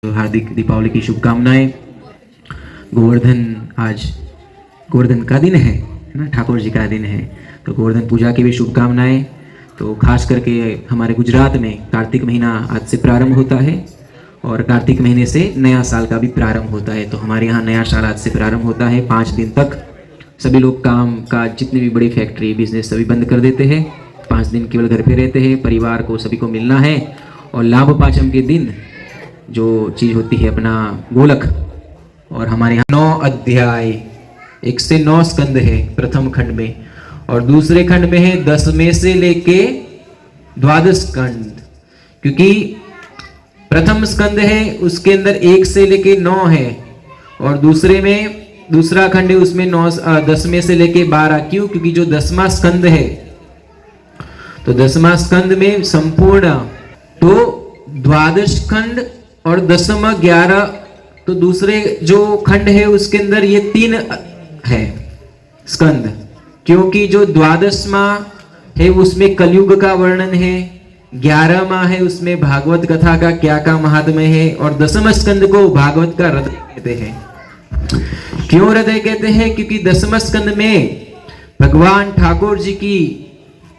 हार्दिक दीपावली की शुभकामनाएं। आज गोवर्धन का दिन है ना, ठाकुर जी का दिन है, तो गोवर्धन पूजा की भी शुभकामनाएं। तो खास करके हमारे गुजरात में कार्तिक महीना आज से प्रारंभ होता है और कार्तिक महीने से नया साल का भी प्रारंभ होता है। तो हमारे यहाँ नया साल आज से प्रारंभ होता है। 5 दिन तक सभी लोग काम काज, जितनी भी बड़ी फैक्ट्री बिजनेस सभी बंद कर देते हैं। 5 दिन केवल घर पे रहते हैं, परिवार को सभी को मिलना है। और लाभ पाचम के दिन जो चीज़ होती है अपना गोलक, और हमारे यहाँ 9 अध्याय 1 से 9 स्कंद है प्रथम खंड में, और दूसरे खंड में है 10 में से लेके 12 स्कंद। क्योंकि प्रथम स्कंद है उसके अंदर 1 से लेके 9 है, और दूसरा खंड है उसमें 10 में से लेके 12। क्यों? क्योंकि जो 10वां स्कंद है, तो 10वां स्कंद में संपूर्ण तो 12 खंड और 10वां 11, तो दूसरे जो खंड है उसके अंदर ये 3 है स्कंद। क्योंकि जो 12वां है उसमें कलयुग का वर्णन है, 11वां है उसमें भागवत कथा का क्या महात्म्य है, और 10वां स्कंद को भागवत का हृदय कहते हैं। क्यों हृदय कहते हैं? क्योंकि 10वां स्कंद में भगवान ठाकुर जी की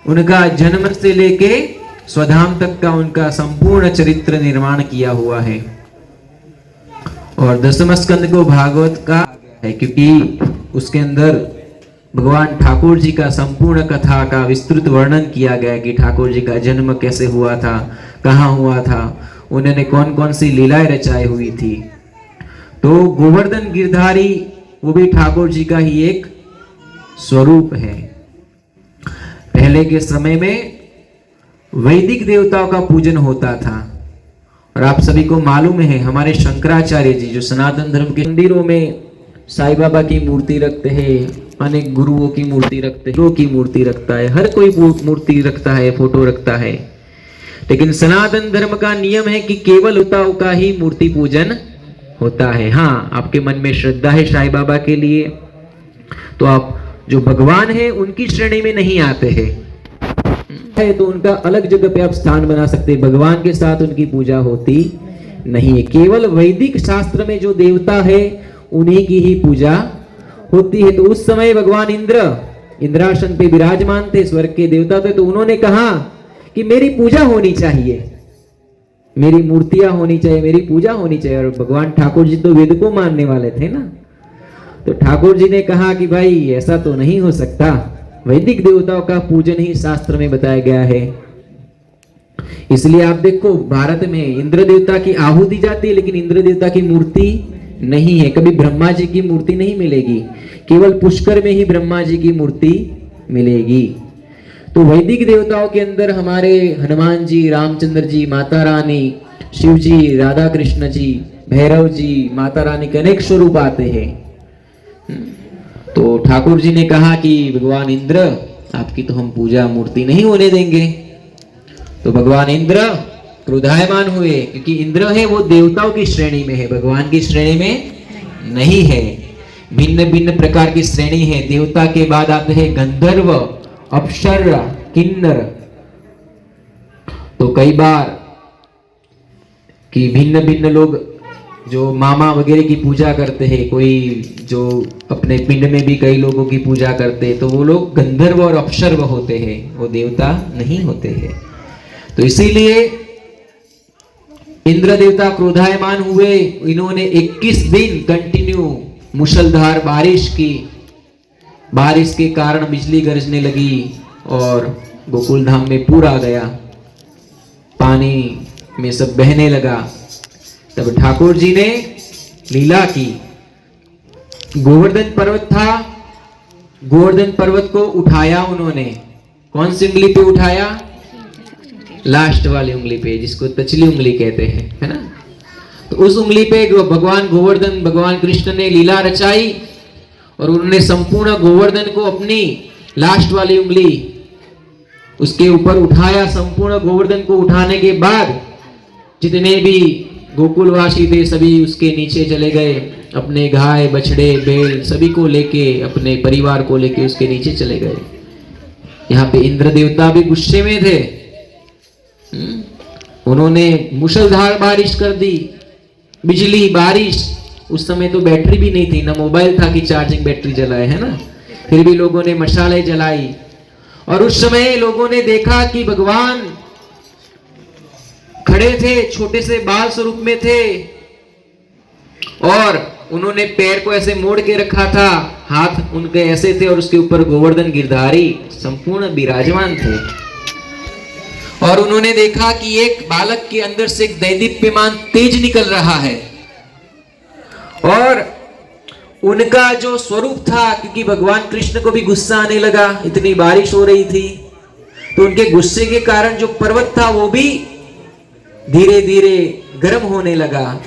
उनका जन्म से लेके स्वधाम तक का उनका संपूर्ण चरित्र निर्माण किया हुआ है। और 10वां स्कंद को भागवत का है क्योंकि उसके अंदर भगवान ठाकुर जी का संपूर्ण कथा का विस्तृत वर्णन किया गया कि ठाकुर जी का जन्म कैसे हुआ था, कहाँ हुआ था, उन्होंने कौन कौन सी लीलाएं रचाई हुई थी। तो गोवर्धन गिरधारी वो भी ठाकुर जी का ही एक स्वरूप है। पहले के समय में वैदिक देवताओं का पूजन होता था, और आप सभी को मालूम है हमारे शंकराचार्य जी जो सनातन धर्म के मंदिरों में साईं बाबा की मूर्ति रखते हैं, अनेक गुरुओं की मूर्ति रखते हैं, की मूर्ति रखता है, हर कोई मूर्ति रखता है, फोटो रखता है। लेकिन सनातन धर्म का नियम है कि केवल देवताओं का ही मूर्ति पूजन होता है। हाँ, आपके मन में श्रद्धा है साईं बाबा के लिए, तो आप जो भगवान है उनकी श्रेणी में नहीं आते हैं, तो उनका अलग जगह पे आप स्थान बना सकते हैं। भगवान के साथ उनकी पूजा होती नहीं है। केवल वैदिक शास्त्र में जो देवता है उन्हीं की ही पूजा होती है। तो उस समय भगवान इंद्रासन पे विराजमान थे, स्वर्ग के देवता थे, तो उन्होंने कहा कि मेरी पूजा होनी चाहिए, मेरी मूर्तियां होनी चाहिए, मेरी पूजा होनी चाहिए। और भगवान ठाकुर जी तो वेद को मानने वाले थे ना, तो ठाकुर जी ने कहा कि भाई ऐसा तो नहीं हो सकता, वैदिक देवताओं का पूजन ही शास्त्र में बताया गया है। इसलिए आप देखो भारत में इंद्र देवता की आहुति जाती है, लेकिन इंद्र देवता की मूर्ति नहीं है। कभी ब्रह्मा जी की मूर्ति नहीं मिलेगी, केवल पुष्कर में ही ब्रह्मा जी की मूर्ति मिलेगी। तो वैदिक देवताओं के अंदर हमारे हनुमान जी, रामचंद्र जी, माता रानी, शिव जी, राधा कृष्ण जी, भैरव जी, माता रानी के अनेक स्वरूप आते हैं। तो ठाकुर जी ने कहा कि भगवान इंद्र, आपकी तो हम पूजा मूर्ति नहीं होने देंगे। तो भगवान इंद्र क्रोधायमान हुए, क्योंकि इंद्र है वो देवताओं की श्रेणी में है, भगवान की श्रेणी में नहीं है। भिन्न भिन्न प्रकार की श्रेणी है। देवता के बाद आते हैं गंधर्व, अप्सरा, किन्नर। तो कई बार कि भिन्न भिन्न लोग जो मामा वगैरह की पूजा करते हैं, कोई जो अपने पिंड में भी कई लोगों की पूजा करते हैं, तो वो लोग गंधर्व और अप्सर्व होते हैं, वो देवता नहीं होते हैं। तो इसीलिए इंद्र देवता क्रोधायमान हुए। इन्होंने 21 दिन कंटिन्यू मूसलधार बारिश की, बारिश के कारण बिजली गरजने लगी और गोकुल धाम में पूर आ गया, पानी में सब बहने लगा। तब ठाकुर जी ने लीला की। गोवर्धन पर्वत था, गोवर्धन पर्वत को उठाया उन्होंने। कौन सी उंगली पे उठाया? लास्ट वाली उंगली पे, जिसको तचली उंगली कहते हैं, है ना। तो उस उंगली पे भगवान गोवर्धन, भगवान कृष्ण ने लीला रचाई, और उन्होंने संपूर्ण गोवर्धन को अपनी लास्ट वाली उंगली उसके ऊपर उठाया। संपूर्ण गोवर्धन को उठाने के बाद जितने भी गोकुलवासी थे सभी उसके नीचे चले गए, अपने गाय, बछड़े, बैल सभी को लेके, अपने परिवार को लेके उसके नीचे चले गए। यहाँ पे इंद्र देवता भी गुस्से में थे। उन्होंने मूसलधार बारिश कर दी, बिजली, बारिश, उस समय तो बैटरी भी नहीं थी, ना मोबाइल था कि चार्जिंग बैटरी जलाए, है ना। फिर भी लोगों ने मशालें जलाई और उस समय लोगों ने देखा कि भगवान खड़े थे, छोटे से बाल स्वरूप में थे और उन्होंने पैर को ऐसे मोड़ के रखा था, हाथ उनके ऐसे थे और उसके ऊपर गोवर्धन गिरधारी संपूर्ण विराजमान थे। और उन्होंने देखा कि एक बालक के अंदर से एक दैदीप्यमान तेज निकल रहा है और उनका जो स्वरूप था, क्योंकि भगवान कृष्ण को भी गुस्सा आने लगा, इतनी बारिश हो रही थी, तो उनके गुस्से के कारण जो पर्वत था वो भी धीरे धीरे गर्म होने लगा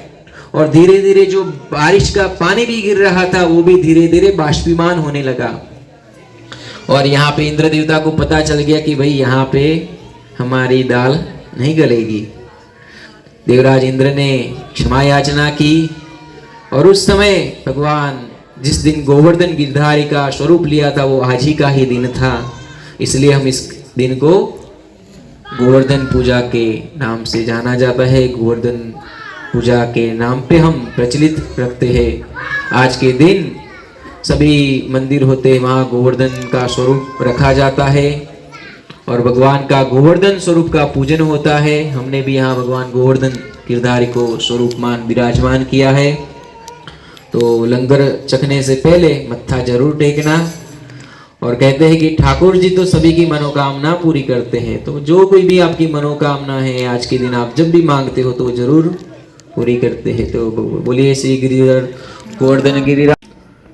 और धीरे धीरे जो बारिश का पानी भी गिर रहा था वो भी धीरे धीरे बाष्पीमान होने लगा। और यहाँ पे इंद्र देवता को पता चल गया कि भाई यहाँ पे हमारी दाल नहीं गलेगी। देवराज इंद्र ने क्षमा याचना की और उस समय भगवान जिस दिन गोवर्धन गिरधारी का स्वरूप लिया था वो आज ही का ही दिन था, इसलिए हम इस दिन को गोवर्धन पूजा के नाम से जाना जाता है। गोवर्धन पूजा के नाम पे हम प्रचलित रखते हैं। आज के दिन सभी मंदिर होते हैं, वहाँ गोवर्धन का स्वरूप रखा जाता है और भगवान का गोवर्धन स्वरूप का पूजन होता है। हमने भी यहाँ भगवान गोवर्धन गिरधारी को स्वरूपमान विराजमान किया है। तो लंगर चखने से पहले मत्था जरूर टेकना और कहते हैं कि ठाकुर जी तो सभी की मनोकामना पूरी करते हैं, तो जो कोई भी आपकी मनोकामना है आज के दिन आप जब भी मांगते हो तो जरूर पूरी करते हैं। तो बोलिए श्री गिरिधर गोवर्धन गिरिराज।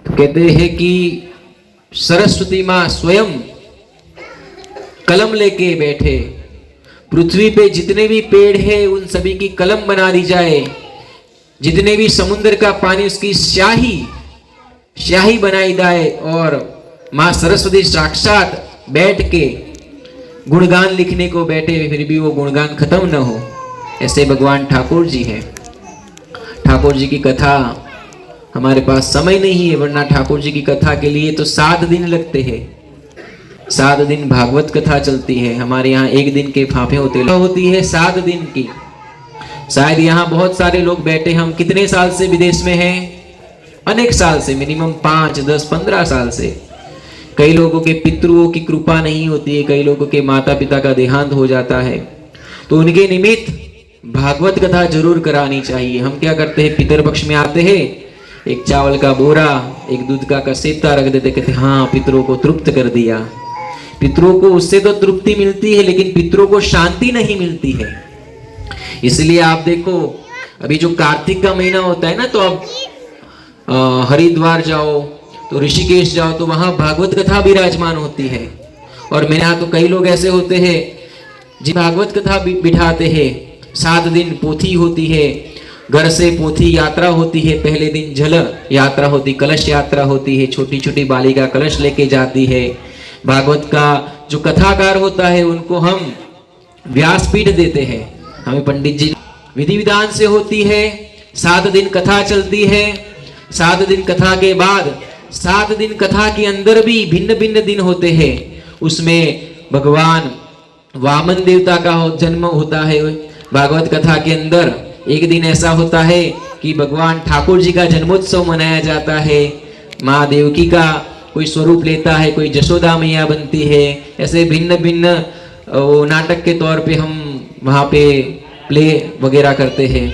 तो कहते हैं कि सरस्वती माँ स्वयं कलम लेके बैठे, पृथ्वी पे जितने भी पेड़ है उन सभी की कलम बना दी जाए, जितने भी समुद्र का पानी उसकी स्याही बनाई जाए और माँ सरस्वती साक्षात बैठ के गुणगान लिखने को बैठे, फिर भी वो गुणगान खत्म न हो, ऐसे भगवान ठाकुर जी हैं। ठाकुर जी की कथा, हमारे पास समय नहीं है, वरना ठाकुर जी की कथा के लिए तो 7 दिन लगते हैं। 7 दिन भागवत कथा चलती है। हमारे यहाँ एक दिन के फाफे होती है 7 दिन की। शायद यहाँ बहुत सारे लोग बैठे, हम कितने साल से विदेश में हैं? अनेक साल से, मिनिमम 5, 10, 15 साल से। कई लोगों के पितरों की कृपा नहीं होती है, कई लोगों के माता पिता का देहांत हो जाता है, तो उनके निमित्त भागवत कथा जरूर करानी चाहिए। हम क्या करते हैं, पितर पक्ष में आते हैं, एक चावल का बोरा, एक दूध का कसेता रख देते, कहते हाँ पितरों को तृप्त कर दिया। पितरों को उससे तो तृप्ति मिलती है, लेकिन पितरों को शांति नहीं मिलती है। इसलिए आप देखो, अभी जो कार्तिक का महीना होता है ना, तो अब हरिद्वार जाओ, तो ऋषिकेश जाओ, तो वहां भागवत कथा विराजमान होती है। और मेरे यहाँ तो कई लोग ऐसे होते हैं जी, भागवत कथा बिठाते हैं। 7 दिन पोथी होती है, घर से पोथी यात्रा होती है। पहले दिन जल यात्रा होती, कलश यात्रा होती है, छोटी छोटी बालिका कलश लेके जाती है। भागवत का जो कथाकार होता है उनको हम व्यासपीठ देते हैं, हमें पंडित जी विधि विधान से होती है। 7 दिन कथा चलती है। 7 दिन कथा के बाद 7 दिन कथा के अंदर भी भिन्न भिन्न दिन होते हैं। उसमें भगवान वामन देवता का जन्म होता है। भागवत कथा के अंदर एक दिन ऐसा होता है कि भगवान ठाकुर जी का जन्मोत्सव मनाया जाता है। माँ देवकी का कोई स्वरूप लेता है, कोई जशोदा मैया बनती है। ऐसे भिन्न भिन्न नाटक के तौर पे हम वहाँ पे प्ले वगैरह करते हैं।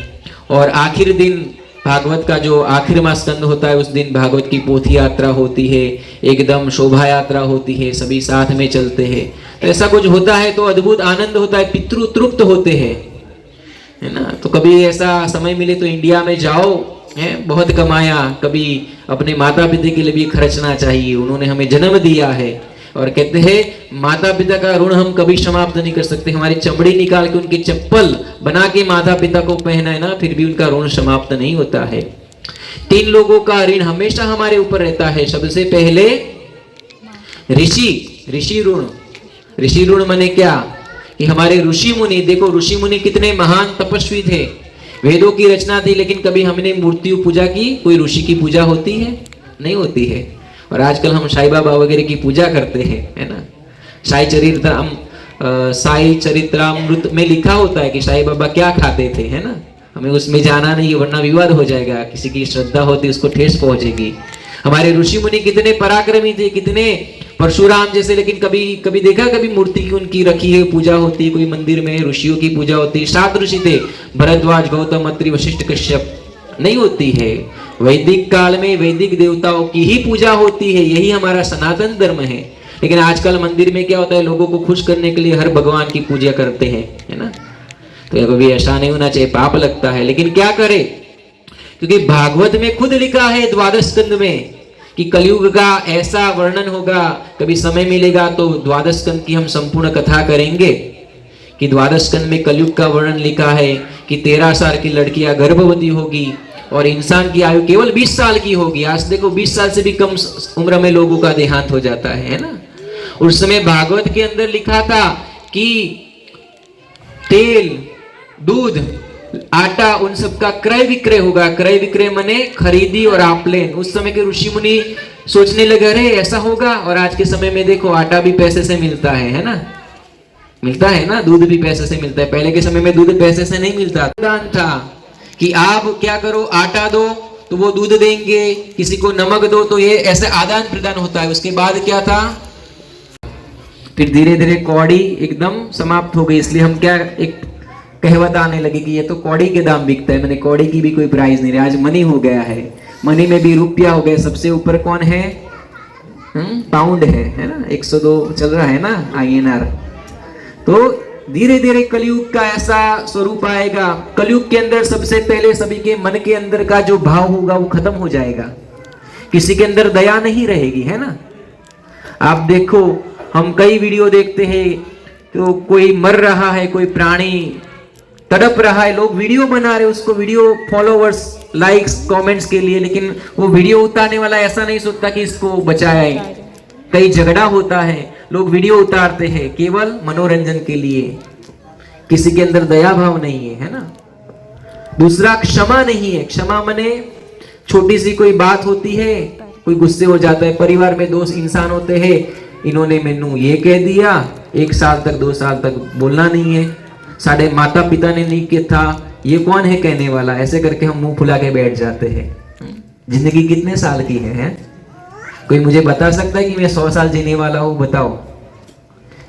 और आखिर दिन भागवत का जो आखिरवा स्कंद होता है, उस दिन भागवत की पोथी यात्रा होती है, एकदम शोभा यात्रा होती है, सभी साथ में चलते हैं। तो ऐसा कुछ होता है तो अद्भुत आनंद होता है, पितृ तृप्त होते हैं, है ना। तो कभी ऐसा समय मिले तो इंडिया में जाओ, है बहुत कमाया, कभी अपने माता पिता के लिए भी खर्चना चाहिए। उन्होंने हमें जन्म दिया है और कहते हैं माता पिता का ऋण हम कभी समाप्त नहीं कर सकते। हमारी चमड़ी निकाल के उनकी चप्पल बना के माता पिता को पहनाए ना, फिर भी उनका ऋण समाप्त नहीं होता है। 3 लोगों का ऋण हमेशा हमारे ऊपर रहता है। सबसे पहले ऋषि ऋण। ऋषि ऋण माने क्या कि हमारे ऋषि मुनि, देखो ऋषि मुनि कितने महान तपस्वी थे, वेदों की रचना थी, लेकिन कभी हमने मूर्ति पूजा की? कोई ऋषि की पूजा होती है? नहीं होती है। और आजकल हम साईं बाबा वगैरह की पूजा करते हैं, है ना। साई चरित्रामृत में लिखा होता है कि साईं बाबा क्या खाते थे, है ना। हमें उसमें जाना नहीं है, वरना विवाद हो जाएगा, किसी की श्रद्धा होती उसको ठेस पहुंचेगी। हमारे ऋषि मुनि कितने पराक्रमी थे, कितने परशुराम जैसे, लेकिन कभी कभी देखा, कभी मूर्ति उनकी रखी है, पूजा होती है, कोई मंदिर में ऋषियों की पूजा होती है। 7 ऋषि थे, भरद्वाज, गौतम, अत्रि, वशिष्ठ, कश्यप। नहीं होती है। वैदिक काल में वैदिक देवताओं की ही पूजा होती है, यही हमारा सनातन धर्म है। लेकिन आजकल मंदिर में क्या होता है, लोगों को खुश करने के लिए हर भगवान की पूजा करते हैं, है ना। तो कभी ऐसा नहीं होना चाहिए, पाप लगता है। लेकिन क्या करे, क्योंकि भागवत में खुद लिखा है द्वादश स्कंद में कि कलयुग का ऐसा वर्णन होगा। कभी समय मिलेगा तो द्वादश स्कंद की हम संपूर्ण कथा करेंगे कि द्वादश स्कंद में कलयुग का वर्णन लिखा है कि 13 साल की लड़कियां गर्भवती होगी और इंसान की आयु केवल 20 साल की होगी। आज देखो 20 साल से भी कम उम्र में लोगों का देहांत हो जाता है ना। उस समय भागवत के अंदर लिखा था कि तेल, दूध, आटा, उन सब का क्रय विक्रय होगा। क्रय विक्रय माने खरीदी और आप्लेन। उस समय के ऋषि मुनि सोचने लगे, अरे ऐसा होगा। और आज के समय में देखो, आटा भी पैसे से मिलता है ना, मिलता है ना, दूध भी पैसे से मिलता है। पहले के समय में दूध पैसे से नहीं मिलता था कि आप क्या करो, आटा दो तो वो दूध देंगे, किसी को नमक दो तो ये ऐसे आदान प्रदान होता है। उसके बाद क्या था, फिर धीरे धीरे कौड़ी एकदम समाप्त हो गई। इसलिए हम क्या एक कहावत आने लगी कि ये तो कौड़ी के दाम बिकता है। मैंने कौड़ी की भी कोई प्राइस नहीं रही, आज मनी हो गया है। मनी में भी रुपया हो गया। सबसे ऊपर कौन है, पाउंड है ना, 102 चल रहा है ना INR। तो धीरे धीरे कलयुग का ऐसा स्वरूप आएगा। कलयुग के अंदर सबसे पहले सभी के मन के अंदर का जो भाव होगा वो खत्म हो जाएगा। किसी के अंदर दया नहीं रहेगी, है ना। आप देखो, हम कई वीडियो देखते हैं तो कोई मर रहा है, कोई प्राणी तड़प रहा है, लोग वीडियो बना रहे, उसको वीडियो फॉलोवर्स, लाइक्स, कमेंट्स के लिए। लेकिन वो वीडियो उतारने वाला ऐसा नहीं सोचता कि इसको बचाए। कई झगड़ा होता है, लोग वीडियो उतारते हैं केवल मनोरंजन के लिए। किसी के अंदर दया भाव नहीं है ना। दूसरा, क्षमा नहीं है। क्षमा माने छोटी सी कोई बात होती है, कोई गुस्से हो जाता है। परिवार में 2 इंसान होते हैं, इन्होंने मैनू ये कह दिया, 1 साल तक 2 साल तक बोलना नहीं है। साढ़े माता पिता ने नहीं किया था, ये कौन है कहने वाला, ऐसे करके हम मुंह फुला के बैठ जाते हैं। जिंदगी कितने साल की है? कोई मुझे बता सकता है कि मैं 100 साल जीने वाला हूं? बताओ।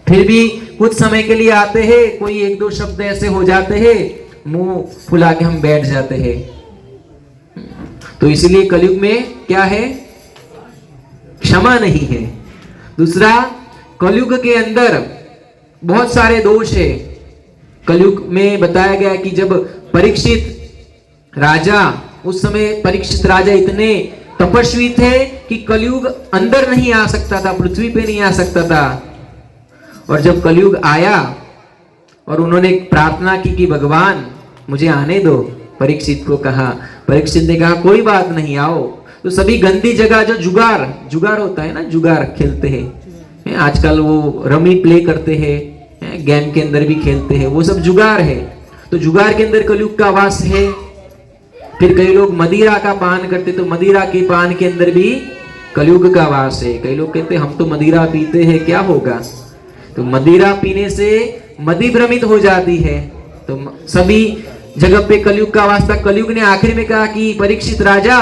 फिर भी कुछ समय के लिए आते हैं, कोई 1-2 शब्द ऐसे हो जाते हैं, मुंह फुला के हम बैठ जाते हैं। तो इसलिए कलयुग में क्या है, क्षमा नहीं है। दूसरा, कलयुग के अंदर बहुत सारे दोष है। कलयुग में बताया गया कि जब परीक्षित राजा, उस समय परीक्षित राजा इतने तपस्वी थे कि कलयुग अंदर नहीं आ सकता था, पृथ्वी पे नहीं आ सकता था। और जब कलयुग आया और उन्होंने प्रार्थना की कि भगवान मुझे आने दो, परीक्षित को कहा, परीक्षित ने कहा कोई बात नहीं, आओ। तो सभी गंदी जगह, जो जुगार होता है ना, जुगार खेलते हैं आजकल, वो रमी प्ले करते हैं, गेम के अंदर भी खेलते हैं, वो सब जुगार है। तो जुगार के अंदर कलयुग का वास है। फिर कई लोग मदिरा का पान करते, तो मदिरा के पान के अंदर भी कलयुग का वास है। कई लोग कहते हम तो मदिरा पीते हैं, क्या होगा? तो मदिरा पीने से मदि भ्रमित हो जाती है। तो सभी जगह पे कलयुग का वास था। कलयुग ने आखिर में कहा कि परीक्षित राजा,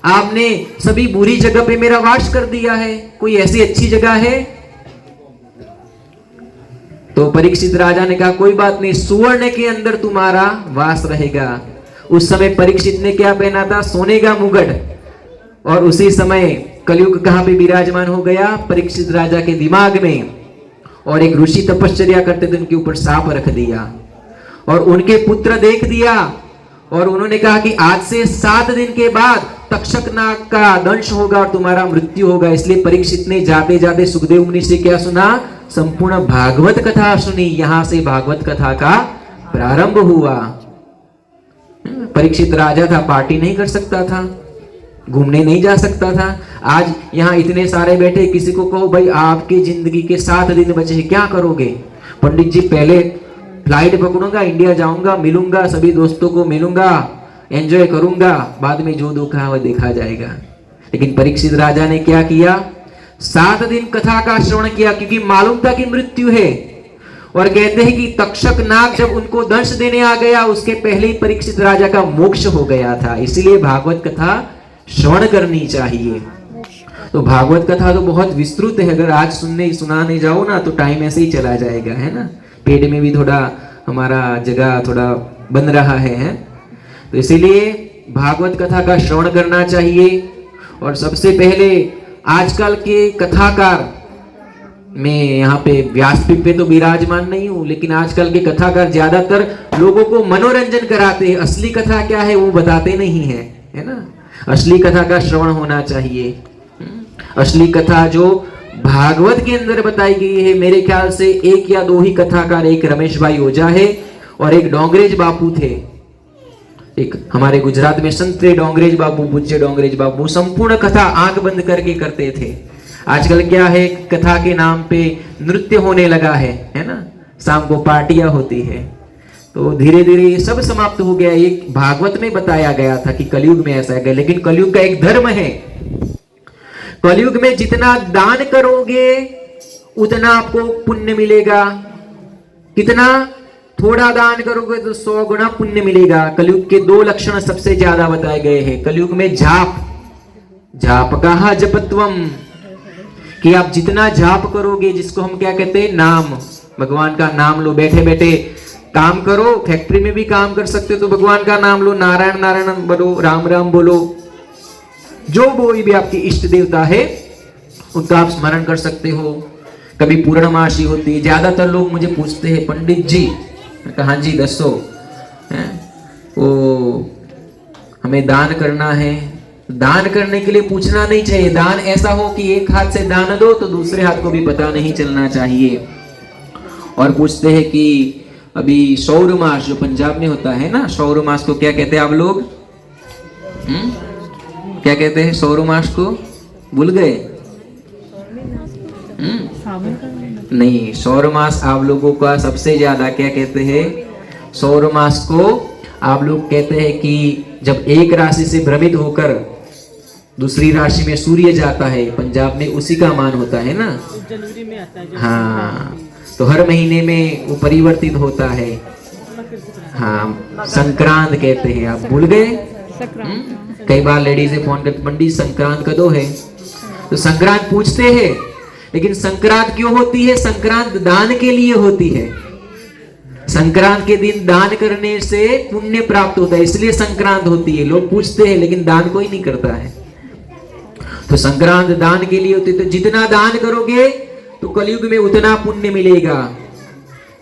आपने सभी बुरी जगह पे मेरा वास कर दिया है, कोई ऐसी अच्छी जगह है? तो परीक्षित राजा ने कहा कोई बात नहीं, सुवर्ण के अंदर तुम्हारा वास रहेगा। उस समय परीक्षित ने क्या पहना था? सोने का मुकुट। और उसी समय कलयुग कहां पे विराजमान हो गया? परीक्षित राजा के दिमाग में। और एक ऋषि तपश्चर्या करते थे, उनके ऊपर सांप रख दिया और उनके पुत्र देख दिया और उन्होंने कहा कि आज से 7 दिन के बाद तक्षक नाग का दंश होगा और तुम्हारा मृत्यु होगा। इसलिए परीक्षित ने जाते जाते सुखदेव मुनि से क्या सुना? संपूर्ण भागवत कथा सुनी। यहां से भागवत कथा का प्रारंभ हुआ। परीक्षित राजा था, पार्टी नहीं कर सकता था, घूमने नहीं जा सकता था। आज यहाँ इतने सारे बैठे, किसी को कहो भाई आपकी जिंदगी के 7 दिन बचे हैं, क्या करोगे? पंडित जी, पहले फ्लाइट पकड़ूंगा, इंडिया जाऊंगा, मिलूंगा, सभी दोस्तों को मिलूंगा, एंजॉय करूंगा, बाद में जो दुख है वह देखा जाएगा। लेकिन परीक्षित राजा ने क्या किया? 7 दिन कथा का श्रवण किया, क्योंकि मालूम था कि मृत्यु है। और कहते हैं कि तक्षक नाग जब उनको दंश देने आ गया, उसके पहले ही परीक्षित राजा का मोक्ष हो गया था। इसलिए भागवत कथा श्रवण करनी चाहिए। तो भागवत कथा तो बहुत विस्तृत है, अगर आज सुनाने जाओ ना तो टाइम ऐसे ही चला जाएगा, है ना। पेट में भी थोड़ा हमारा जगह थोड़ा बन रहा है। तो इसीलिए भागवत कथा का श्रवण करना चाहिए। और सबसे पहले आजकल के कथाकार, मैं यहाँ पे व्यासपीठ पे तो विराजमान नहीं हूँ, लेकिन आजकल के कथाकार ज्यादातर लोगों को मनोरंजन कराते हैं, असली कथा क्या है वो बताते नहीं है ना। असली कथा का श्रवण होना चाहिए। असली कथा जो भागवत के अंदर बताई गई है, मेरे ख्याल से एक या दो ही कथाकार, एक रमेश भाई ओझा है और एक डोंगरेज बापू थे। एक हमारे गुजरात में संत डोंगरेज बाबू, पूज्य डोंगरेज बाबू संपूर्ण कथा आंख बंद करके करते थे। आजकल क्या है, कथा के नाम पे नृत्य होने लगा है ना, शाम को पार्टियां होती है। तो धीरे धीरे ये सब समाप्त हो गया। एक भागवत में बताया गया था कि कलयुग में ऐसा है, लेकिन कलयुग का एक धर्म है, कलयुग में जितना दान करोगे उतना आपको पुण्य मिलेगा। कितना? थोड़ा दान करोगे तो 100 गुना पुण्य मिलेगा। कलयुग के 2 लक्षण सबसे ज्यादा बताए गए हैं। कलयुग में जाप कहा जपत्वम, कि आप जितना जाप करोगे, जिसको हम क्या कहते हैं, नाम, भगवान का नाम लो। बैठे बैठे काम करो, फैक्ट्री में भी काम कर सकते हो तो भगवान का नाम लो, नारायण नारायण बोलो, राम राम बोलो। जो कोई भी आपकी इष्ट देवता है उनका आप स्मरण कर सकते हो। कभी पूर्णमासी होती है, ज्यादातर लोग मुझे पूछते हैं पंडित जी, हाँ जी दसो, वो हमें दान करना है। दान करने के लिए पूछना नहीं चाहिए, दान ऐसा हो कि एक हाथ से दान दो तो दूसरे हाथ को भी पता नहीं चलना चाहिए। और पूछते हैं कि अभी सौर मास जो पंजाब में होता है ना, सौर मास को क्या कहते हैं आप लोग? क्या कहते हैं सौर मास को? भूल गए? नहीं, सौर मास आप लोगों का सबसे ज्यादा क्या कहते हैं? सौर मास को आप लोग कहते हैं कि जब एक राशि से भ्रमित होकर दूसरी राशि में सूर्य जाता है, पंजाब में उसी का मान होता है ना। जनवरी में आता है। हाँ, तो हर महीने में वो परिवर्तित होता है। हाँ, संक्रांत कहते हैं। आप भूल गए? कई बार लेडीज फोन करते, पंडित संक्रांत कदों है? तो संक्रांत पूछते हैं, लेकिन संक्रांत क्यों होती है? संक्रांत दान के लिए होती है। संक्रांत के दिन दान करने से पुण्य प्राप्त होता है, इसलिए संक्रांत होती है। लोग पूछते हैं लेकिन दान कोई नहीं करता है। तो संक्रांत दान के लिए होती है। तो जितना दान करोगे तो कलयुग में उतना पुण्य मिलेगा।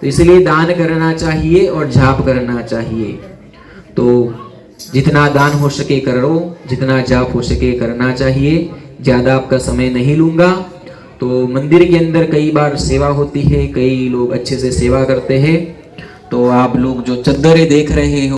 तो इसलिए दान करना चाहिए और जाप करना चाहिए। तो जितना दान हो सके करो, जितना जाप हो सके करना चाहिए। ज्यादा आपका समय नहीं लूंगा। तो मंदिर के अंदर कई बार सेवा होती है, कई लोग अच्छे से सेवा करते हैं। तो आप लोग जो चद्दरें देख रहे हो